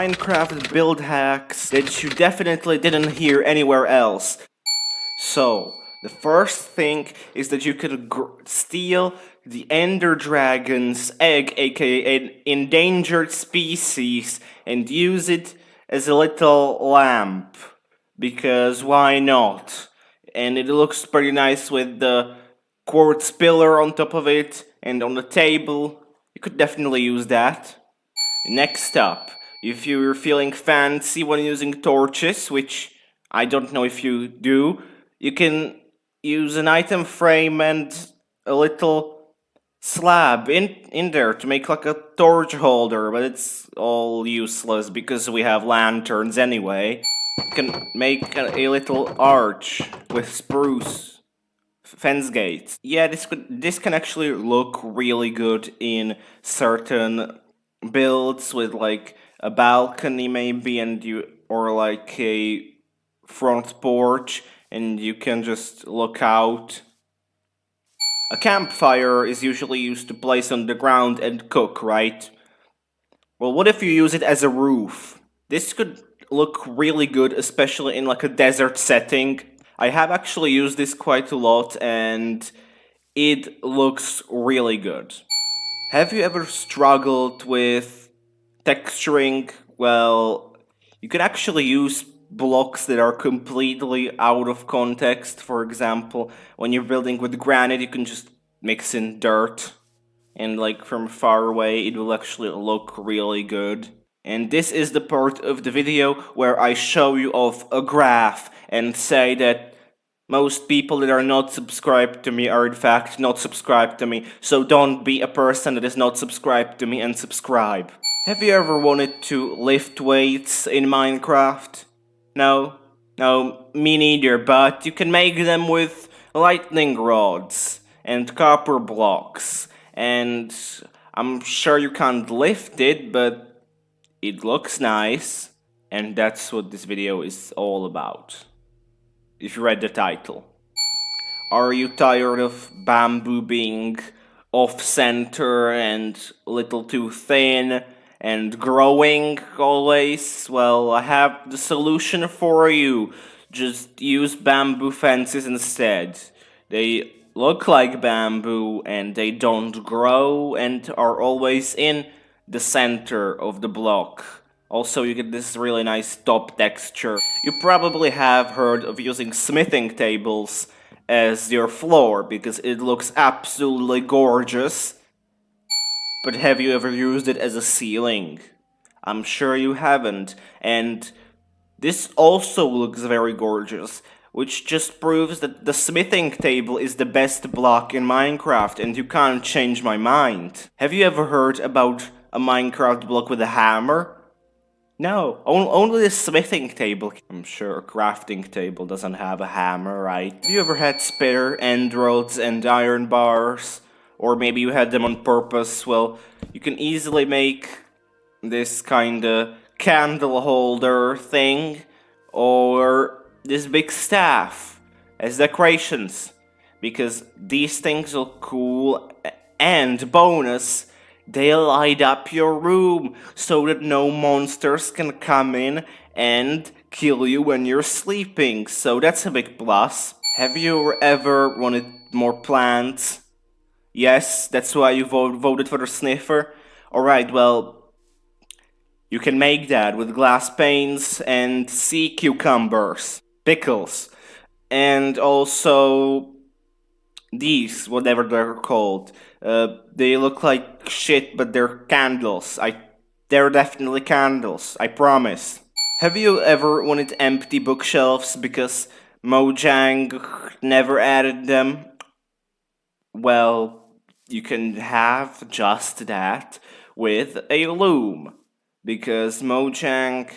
Minecraft build hacks that you definitely didn't hear anywhere else. So, the first thing is that you could steal the Ender Dragon's egg, aka an endangered species, and use it as a little lamp. Because why not? And it looks pretty nice with the quartz pillar on top of it and on the table. You could definitely use that. Next up, if you're feeling fancy when using torches, which I don't know if you do, you can use an item frame and a little slab in there to make like a torch holder, but it's all useless because we have lanterns anyway. You can make a little arch with spruce fence gates. Yeah, this can actually look really good in certain builds with like a balcony maybe, and you or like a front porch, and you can just look out. A campfire is usually used to place on the ground and cook, right? Well, what if you use it as a roof? This could look really good, especially in like a desert setting. I have actually used this quite a lot and it looks really good. Have you ever struggled with texturing? Well, you can actually use blocks that are completely out of context. For example, when you're building with granite, you can just mix in dirt, and like from far away, it will actually look really good. And this is the part of the video where I show you off a graph and say that most people that are not subscribed to me are in fact not subscribed to me, so don't be a person that is not subscribed to me and subscribe. Have you ever wanted to lift weights in Minecraft? No? No, me neither, but you can make them with lightning rods and copper blocks, and I'm sure you can't lift it, but it looks nice, and that's what this video is all about. If you read the title. Are you tired of bamboo being off-center and a little too thin and growing always? Well, I have the solution for you. Just use bamboo fences instead. They look like bamboo and they don't grow and are always in the center of the block. Also, you get this really nice top texture. You probably have heard of using smithing tables as your floor because it looks absolutely gorgeous. But have you ever used it as a ceiling? I'm sure you haven't. And this also looks very gorgeous, which just proves that the smithing table is the best block in Minecraft and you can't change my mind. Have you ever heard about a Minecraft block with a hammer? No, only the smithing table. I'm sure a crafting table doesn't have a hammer, right? Have you ever had spare end rods and iron bars? Or maybe you had them on purpose? Well, you can easily make this kinda candle holder thing, or this big staff as decorations, because these things look cool, and bonus, they light up your room so that no monsters can come in and kill you when you're sleeping. So that's a big plus. Have you ever wanted more plants? Yes, that's why you voted for the sniffer? Alright, well, you can make that with glass panes and sea cucumbers, pickles, and also these, whatever they're called. They look like shit, but they're candles. They're definitely candles, I promise. Have you ever wanted empty bookshelves because Mojang never added them? Well, you can have just that with a loom, because Mojang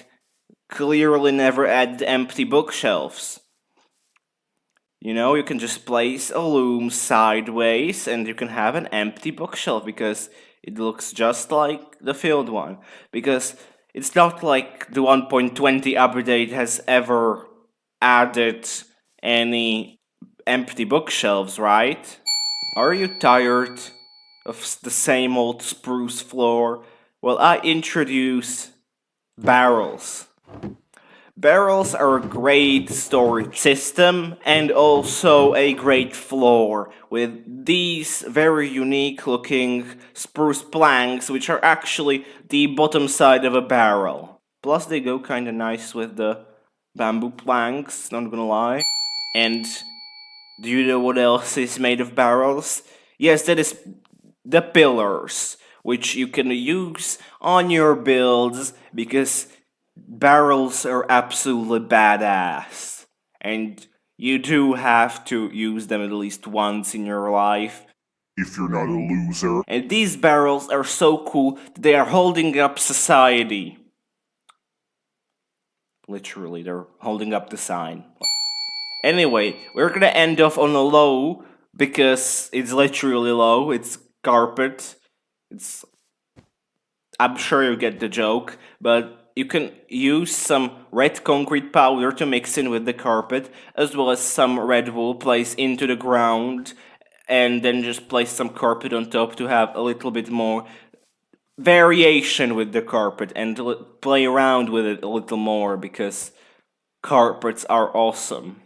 clearly never added empty bookshelves. You know, you can just place a loom sideways and you can have an empty bookshelf because it looks just like the filled one. Because it's not like the 1.20 update has ever added any empty bookshelves, right? Are you tired of the same old spruce floor? Well, I introduce Barrels. Barrels are a great storage system and also a great floor with these very unique looking spruce planks, which are actually the bottom side of a barrel. Plus they go kinda nice with the bamboo planks, not gonna lie. And do you know what else is made of barrels? Yes, that is the pillars, which you can use on your builds because barrels are absolutely badass. And you do have to use them at least once in your life. If you're not a loser. And these barrels are so cool that they are holding up society. Literally, they're holding up the sign. Anyway, we're gonna end off on a low because it's literally low. It's carpet. It's. I'm sure you get the joke, but you can use some red concrete powder to mix in with the carpet, as well as some red wool placed into the ground, and then just place some carpet on top to have a little bit more variation with the carpet and play around with it a little more because carpets are awesome.